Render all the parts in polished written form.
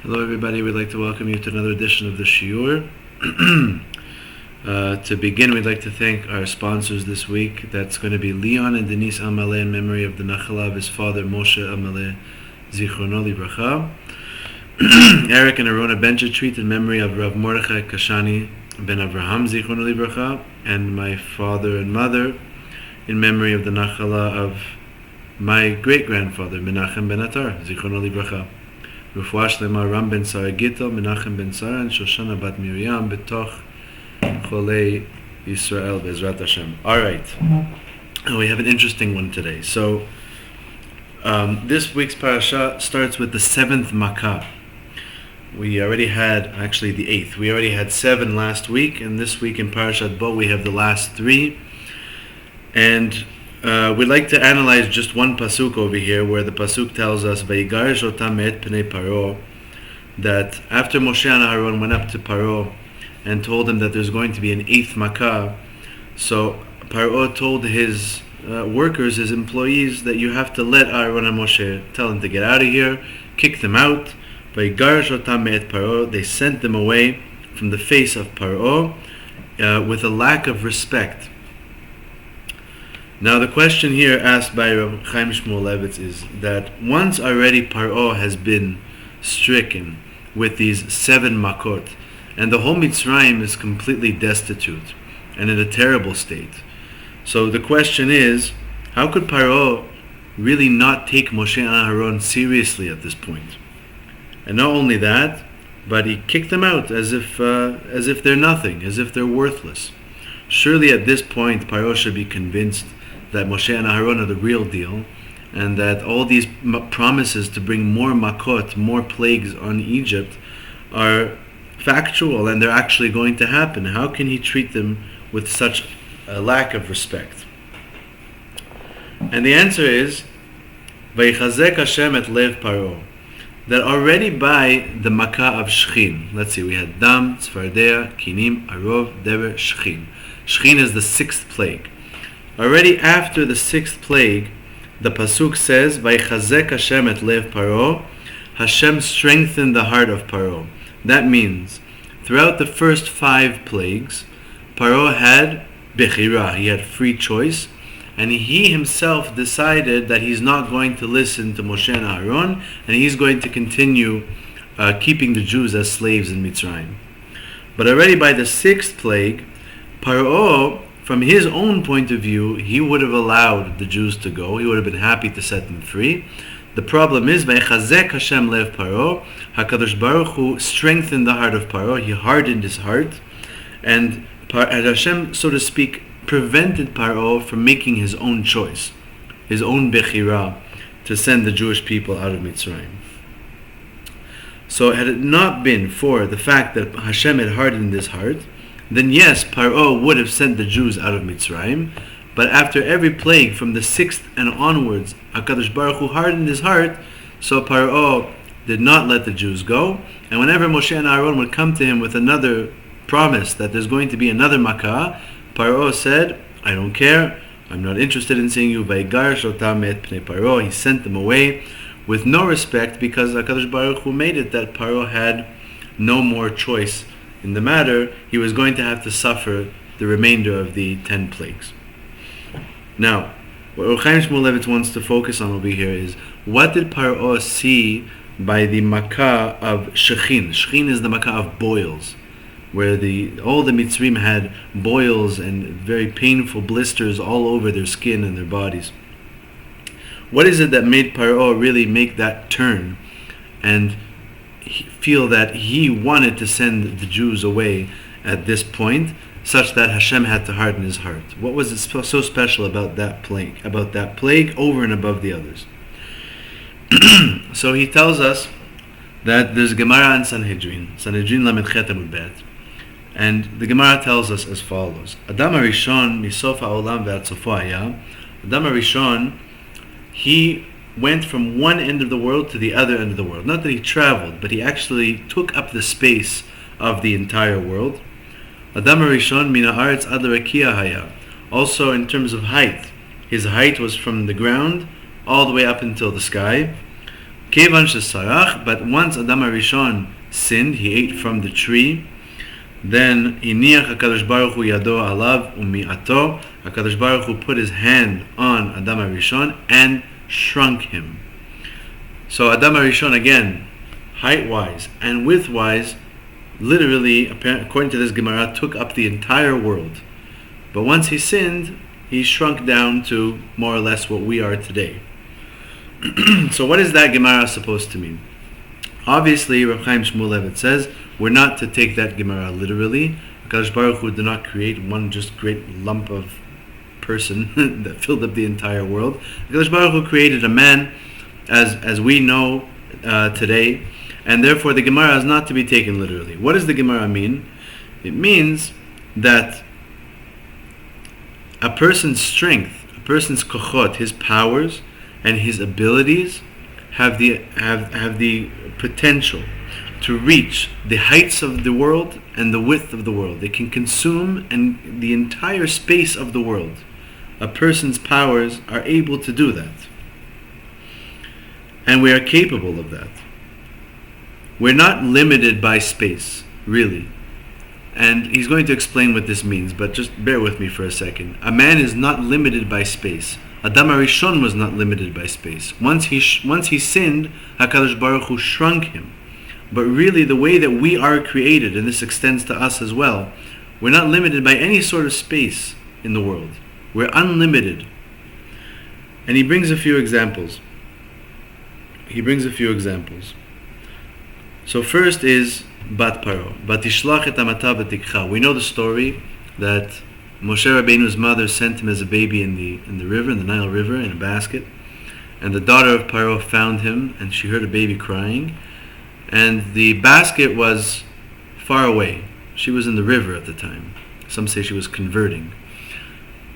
Hello everybody, we'd like to welcome you to another edition of the Shiur. To begin, we'd like to thank our sponsors this week. That's going to be Leon and Denise Amaleh in memory of the Nachala of his father Moshe Amaleh, Zichrono Livracha. Eric and Arona Benjatreat in memory of Rav Mordechai Kashani ben Avraham, Zichrono Livracha, and my father and mother in memory of the Nachala of my great-grandfather Menachem ben Atar, Zichrono Livracha. Refuah Shlema Ram ben Sarah Gittel, Menachem ben Sarah, and Shoshana bat Miriam betoch Cholei Yisrael Bezrat Hashem. All right, we have an interesting one today. So this week's parasha starts with the 7th Makkah. We already had, actually the 8th. We already had 7 last week, and this week in Parashat Bo we have the last 3. And we'd like to analyze just one pasuk over here, where the pasuk tells us, "Vayigarish otam et pnei Paro," that after Moshe and Aaron went up to Paro and told him that there's going to be an 8th Makkah, so Paro told his workers, his employees, that you have to let Aaron and Moshe, tell them to get out of here, kick them out. Vayigarish otam et Paro, they sent them away from the face of Paro with a lack of respect. Now the question here asked by Rav Chaim Shmulevitz is that once already Paro has been stricken with these 7 makot, and the whole Mitzrayim is completely destitute and in a terrible state. So the question is, how could Paro really not take Moshe and Aaron seriously at this point? And not only that, but he kicked them out as if they're nothing, as if they're worthless. Surely at this point Paro should be convinced that Moshe and Aaron are the real deal, and that all these promises to bring more makot, more plagues on Egypt, are factual and they're actually going to happen. How can he treat them with such a lack of respect? And the answer is, Vaychazek Hashem et lev Paro, that already by the Makkah of Shechin, let's see, we had Dam, Tzfardea, Kinim, Arov, Deber, Shechin. Shechin is the 6th plague. Already after the 6th plague, the pasuk says, "Vaychazek Hashem et lev Paro," Hashem strengthened the heart of Paro. That means, throughout the first 5 plagues, Paro had bechira, he had free choice, and he himself decided that he's not going to listen to Moshe and Aaron, and he's going to continue keeping the Jews as slaves in Mitzrayim. But already by the 6th plague, Paro, from his own point of view, he would have allowed the Jews to go. He would have been happy to set them free. The problem is, Vaychazek Hashem lev Paro, HaKadosh Baruch Hu strengthened the heart of Paro. He hardened his heart, and Hashem, so to speak, prevented Paro from making his own choice, his own bechira, to send the Jewish people out of Mitzrayim. So had it not been for the fact that Hashem had hardened his heart, then yes, Paro would have sent the Jews out of Mitzrayim, but after every plague from the 6th and onwards, HaKadosh Baruch Hu hardened his heart, so Paro did not let the Jews go, and whenever Moshe and Aaron would come to him with another promise that there's going to be another Makkah, Paro said, "I don't care, I'm not interested in seeing you." Vayigarish otam et pnei Paro, he sent them away with no respect, because HaKadosh Baruch Hu made it that Paro had no more choice in the matter. He was going to have to suffer the remainder of the 10 plagues. Now, what Rav Chaim Shmulevitz wants to focus on over here is, what did Paro see by the Makkah of Shechin? Shechin is the Makkah of boils, where all the Mitzrim had boils and very painful blisters all over their skin and their bodies. What is it that made Paro really make that turn and feel that he wanted to send the Jews away at this point, such that Hashem had to harden his heart? What was it so special about that plague over and above the others? So he tells us that there's Gemara in Sanhedrin Lamed Chet Amud Bet, and the Gemara tells us as follows: Adam HaRishon misof ha'olam ve'ad sofo haya. Adam HaRishon, he went from one end of the world to the other end of the world. Not that he traveled, but he actually took up the space of the entire world. Adam HaRishon min ha'aretz ad rakia haya. Also in terms of height, his height was from the ground all the way up until the sky. Kevan shesarach, but once Adam HaRishon sinned, he ate from the tree, then iniach HaKadosh Baruch Hu yado alav umi'ato, HaKadosh Baruch Hu put his hand on Adam HaRishon and shrunk him. So Adam HaRishon, again, height-wise and width-wise, literally, according to this Gemara, took up the entire world. But once he sinned, he shrunk down to more or less what we are today. So what is that Gemara supposed to mean? Obviously, Rav Chaim Shmulevitz says we're not to take that Gemara literally. HaKadosh Baruch Hu did not create one just great lump of person that filled up the entire world. HaKadosh Baruch Hu created a man as we know today, and therefore the Gemara is not to be taken literally. What does the Gemara mean? It means that a person's strength, a person's kochot, his powers and his abilities have the potential to reach the heights of the world and the width of the world. They can consume the entire space of the world. A person's powers are able to do that. And we are capable of that. We're not limited by space, really. And he's going to explain what this means, but just bear with me for a second. A man is not limited by space. Adam HaRishon was not limited by space. Once he sinned, HaKadosh Baruch Hu shrunk him. But really, the way that we are created, and this extends to us as well, we're not limited by any sort of space in the world. We're unlimited. And he brings a few examples. So first is Bat Paro. Batishlach et amata v'tikcha. We know the story that Moshe Rabbeinu's mother sent him as a baby in the river, in the Nile River, in a basket. And the daughter of Paro found him, and she heard a baby crying. And the basket was far away. She was in the river at the time. Some say she was converting.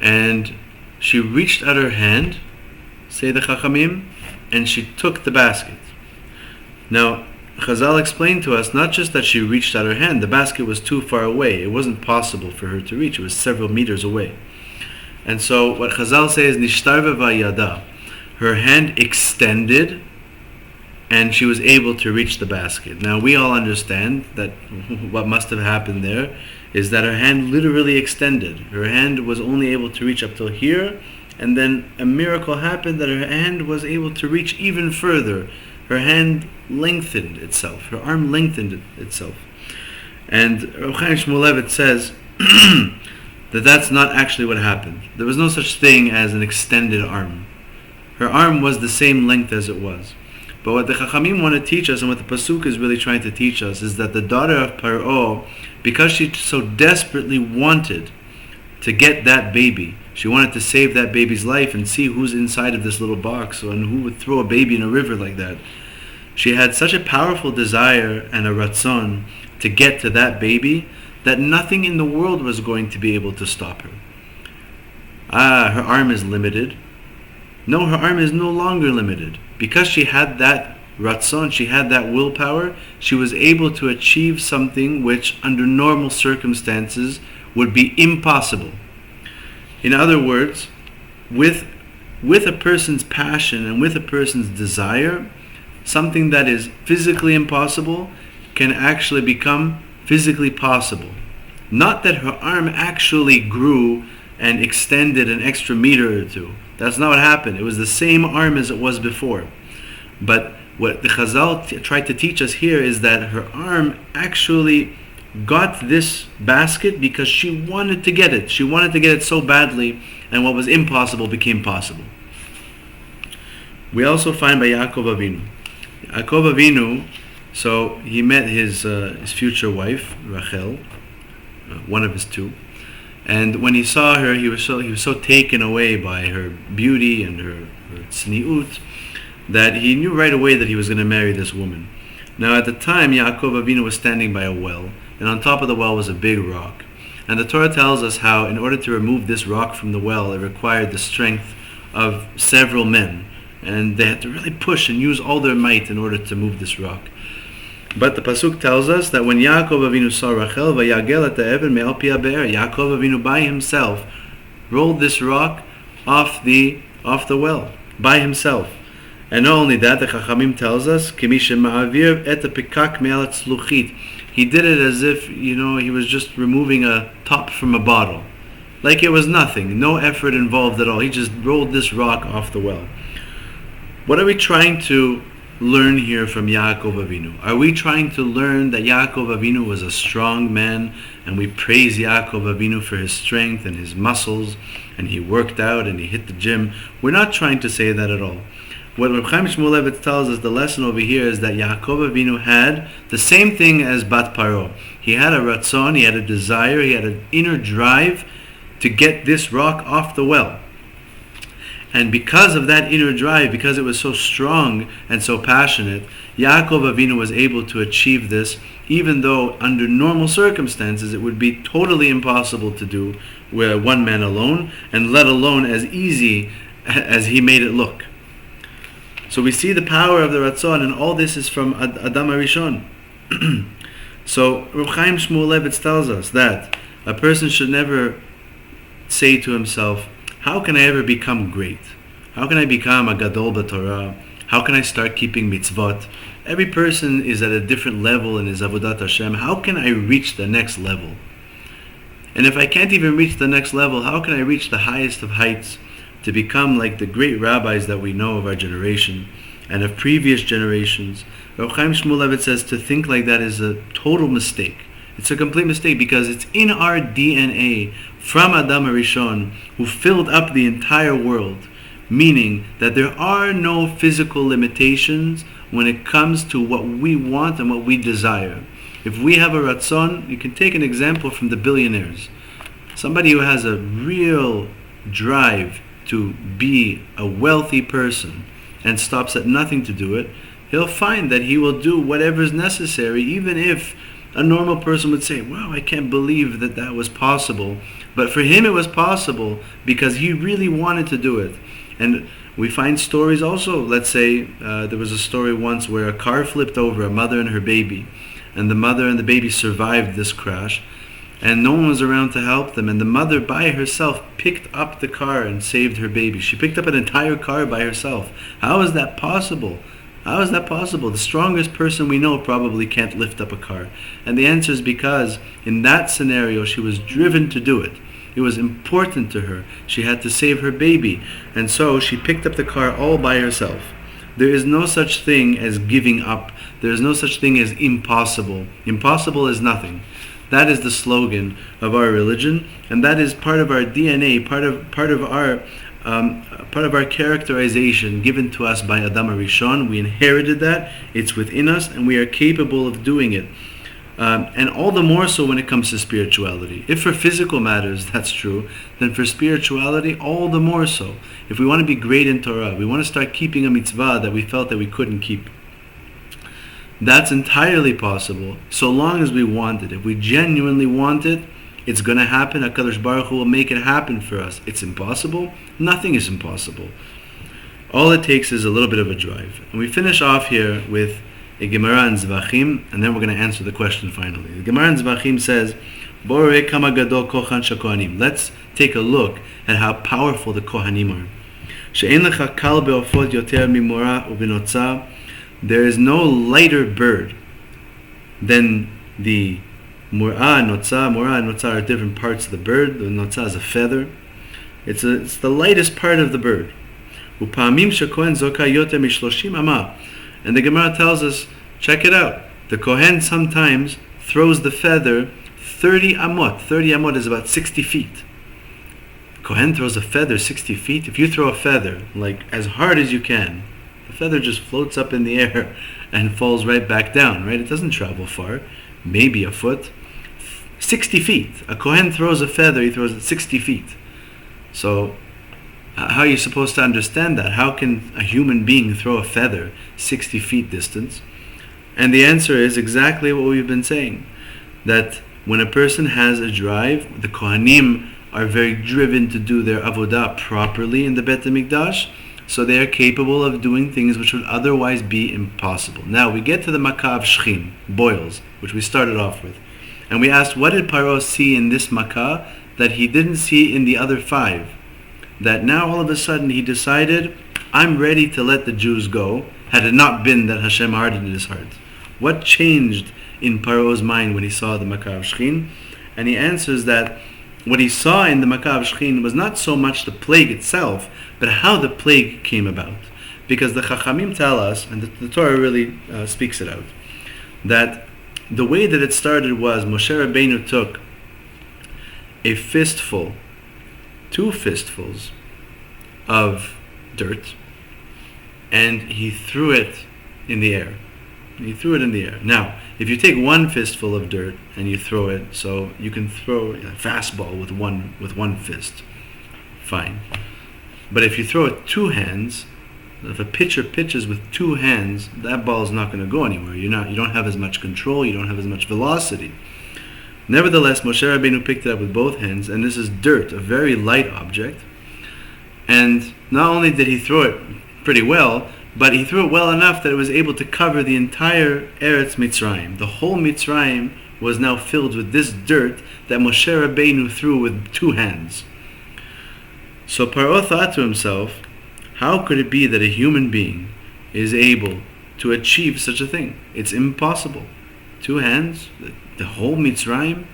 And she reached out her hand, say the Chachamim, and she took the basket. Now, Chazal explained to us not just that she reached out her hand, the basket was too far away. It wasn't possible for her to reach. It was several meters away. And so what Chazal says is, Nishtarve vayada. Her hand extended, and she was able to reach the basket. Now we all understand that what must have happened there is that her hand literally extended. Her hand was only able to reach up till here, and then a miracle happened that her hand was able to reach even further. Her hand lengthened itself. Her arm lengthened itself. And Rav Chaim Shmulevitz says that that's not actually what happened. There was no such thing as an extended arm. Her arm was the same length as it was. But what the Chachamim want to teach us, and what the Pasuk is really trying to teach us, is that the daughter of Paro, because she so desperately wanted to get that baby, she wanted to save that baby's life and see who's inside of this little box, and who would throw a baby in a river like that. She had such a powerful desire and a ratzon to get to that baby that nothing in the world was going to be able to stop her. Her arm is limited. No, her arm is no longer limited. Because she had that ratzon, she had that willpower, she was able to achieve something which under normal circumstances would be impossible. In other words, with a person's passion and with a person's desire, something that is physically impossible can actually become physically possible. Not that her arm actually grew and extended an extra meter or two. That's not what happened. It was the same arm as it was before. But what the Chazal tried to teach us here is that her arm actually got this basket because she wanted to get it. She wanted to get it so badly, and what was impossible became possible. We also find by Yaakov Avinu. Yaakov Avinu, so he met his future wife, Rachel, one of his two. And when he saw her, he was so taken away by her beauty and her tzniut that he knew right away that he was going to marry this woman. Now at the time, Yaakov Avinu was standing by a well, and on top of the well was a big rock. And the Torah tells us how in order to remove this rock from the well, it required the strength of several men. And they had to really push and use all their might in order to move this rock. But the Pasuk tells us that when Yaakov Avinu saw Rachel, vayagel et ha'even me'al pi ha'be'er, Yaakov Avinu by himself rolled this rock off the well, by himself. And not only that, the Chachamim tells us, Kimisha ma'avir et pikak me'al tzluchit. He did it as if, he was just removing a top from a bottle. Like it was nothing, no effort involved at all. He just rolled this rock off the well. What are we trying to learn here from Yaakov Avinu? Are we trying to learn that Yaakov Avinu was a strong man, and we praise Yaakov Avinu for his strength and his muscles, and he worked out and he hit the gym? We're not trying to say that at all. What Reb Chaim Shmulevitz tells us, the lesson over here, is that Yaakov Avinu had the same thing as Bat Paro. He had a ratzon, he had a desire, he had an inner drive to get this rock off the well. And because of that inner drive, because it was so strong and so passionate, Yaakov Avinu was able to achieve this, even though under normal circumstances it would be totally impossible to do with one man alone, and let alone as easy as he made it look. So we see the power of the Ratzon, and all this is from Adam HaRishon. So Reb Chaim Shmulevitz tells us that a person should never say to himself, how can I ever become great? How can I become a Gadol B'Torah? How can I start keeping mitzvot? Every person is at a different level in his Avodat Hashem. How can I reach the next level? And if I can't even reach the next level, how can I reach the highest of heights to become like the great rabbis that we know of our generation and of previous generations? Reb Chaim Shmulevitz says to think like that is a total mistake. It's a complete mistake, because it's in our DNA from Adam HaRishon, who filled up the entire world, meaning that there are no physical limitations when it comes to what we want and what we desire. If we have a ratzon, you can take an example from the billionaires. Somebody who has a real drive to be a wealthy person and stops at nothing to do it, he'll find that he will do whatever is necessary, even if a normal person would say, wow, I can't believe that was possible. But for him it was possible because he really wanted to do it. And we find stories also. Let's say there was a story once where a car flipped over a mother and her baby. And the mother and the baby survived this crash. And no one was around to help them. And the mother by herself picked up the car and saved her baby. She picked up an entire car by herself. How is that possible? How is that possible? The strongest person we know probably can't lift up a car. And the answer is because in that scenario she was driven to do it. It was important to her. She had to save her baby. And so she picked up the car all by herself. There is no such thing as giving up. There is no such thing as impossible. Impossible is nothing. That is the slogan of our religion, and that is part of our DNA, part of our characterization given to us by Adam HaRishon. We inherited that. It's within us, and we are capable of doing it. And all the more so when it comes to spirituality. If for physical matters that's true, then for spirituality all the more so. If we want to be great in Torah, we want to start keeping a mitzvah that we felt that we couldn't keep, that's entirely possible, so long as we want it. If we genuinely want it, it's going to happen. HaKadosh Baruch Hu will make it happen for us. It's impossible? Nothing is impossible. All it takes is a little bit of a drive. And we finish off here with a Gemara in Zvachim, and then we're going to answer the question finally. The Gemara in Zvachim says, Borei kama gadol kochan shakohanim. Let's take a look at how powerful the Kohanim are. She'en lecha kal be'ofot yoter mimora u'binotza. There is no lighter bird than the mur'ah and notzah. Mur'ah and notzah are different parts of the bird. The notzah is a feather. It's the lightest part of the bird. Upamim shekohen zoka yoter mishloshim amah. And the Gemara tells us, check it out. The Kohen sometimes throws the feather 30 amot. 30 amot is about 60 feet. Kohen throws a feather 60 feet. If you throw a feather, like as hard as you can, the feather just floats up in the air and falls right back down, right? It doesn't travel far, maybe a foot. 60 feet. A Kohen throws a feather, he throws it 60 feet. So, how are you supposed to understand that? How can a human being throw a feather 60 feet distance? And the answer is exactly what we've been saying. That when a person has a drive, the Kohanim are very driven to do their avodah properly in the Bet HaMikdash, so they are capable of doing things which would otherwise be impossible. Now we get to the Makkah of Shechim, boils, which we started off with. And we asked, what did Paro see in this Makkah that he didn't see in the other 5? That now all of a sudden he decided, I'm ready to let the Jews go, had it not been that Hashem hardened his heart. What changed in Paro's mind when he saw the Makkah of Shechin? And he answers that what he saw in the Makkah of Shechin was not so much the plague itself, but how the plague came about. Because the Chachamim tell us, and the Torah really speaks it out, that the way that it started was Moshe Rabbeinu took a fistful, 2 fistfuls of dirt, and he threw it in the air. Now, if you take 1 fistful of dirt and you throw it, so you can throw a fastball with one fist, fine. But if you throw it 2 hands, if a pitcher pitches with 2 hands, that ball is not going to go anywhere. You don't have as much control. You don't have as much velocity. Nevertheless, Moshe Rabbeinu picked it up with both hands, and this is dirt, a very light object. And not only did he throw it pretty well, but he threw it well enough that it was able to cover the entire Eretz Mitzrayim. The whole Mitzrayim was now filled with this dirt that Moshe Rabbeinu threw with 2 hands. So Paro thought to himself, how could it be that a human being is able to achieve such a thing? It's impossible. 2 hands, the whole Mitzrayim?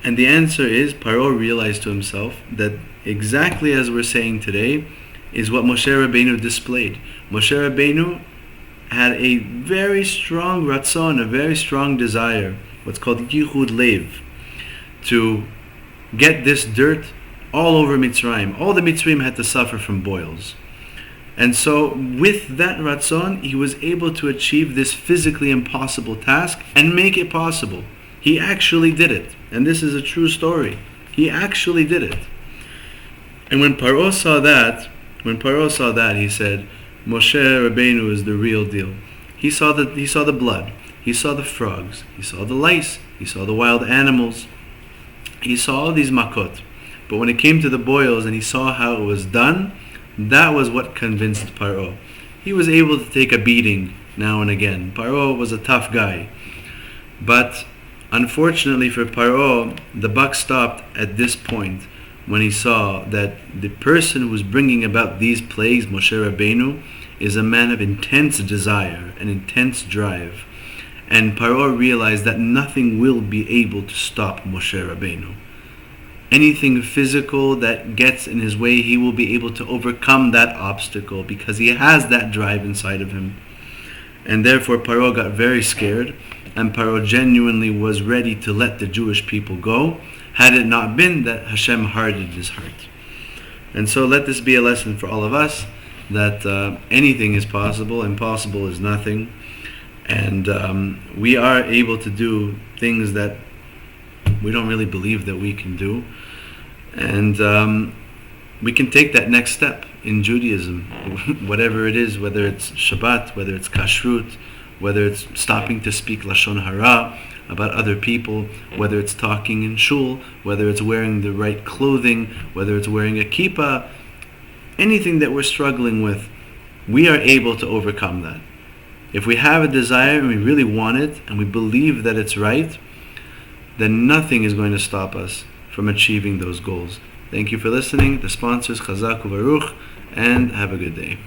And the answer is, Paro realized to himself that exactly as we're saying today is what Moshe Rabbeinu displayed. Moshe Rabbeinu had a very strong ratzon, a very strong desire, what's called yichud lev, to get this dirt all over Mitzrayim. All the Mitzrayim had to suffer from boils. And so with that ratzon, he was able to achieve this physically impossible task and make it possible. He actually did it. And this is a true story. He actually did it. And when Paro saw that, he said, Moshe Rabbeinu is the real deal. He saw the blood. He saw the frogs. He saw the lice. He saw the wild animals. He saw all these makot. But when it came to the boils and he saw how it was done, that was what convinced Paro. He was able to take a beating now and again. Paro was a tough guy. But unfortunately for Paro, the buck stopped at this point when he saw that the person who was bringing about these plagues, Moshe Rabbeinu, is a man of intense desire and intense drive. And Paro realized that nothing will be able to stop Moshe Rabbeinu. Anything physical that gets in his way, he will be able to overcome that obstacle because he has that drive inside of him. And therefore Paro got very scared, and Paro genuinely was ready to let the Jewish people go, had it not been that Hashem hardened his heart. And so let this be a lesson for all of us, that anything is possible, impossible is nothing. And we are able to do things that we don't really believe that we can do. And we can take that next step in Judaism, whatever it is, whether it's Shabbat, whether it's Kashrut, whether it's stopping to speak Lashon Hara about other people, whether it's talking in shul, whether it's wearing the right clothing, whether it's wearing a kippah, anything that we're struggling with, we are able to overcome that. If we have a desire and we really want it, and we believe that it's right, then nothing is going to stop us from achieving those goals. Thank you for listening. The sponsors, Chazak U'Baruch, and have a good day.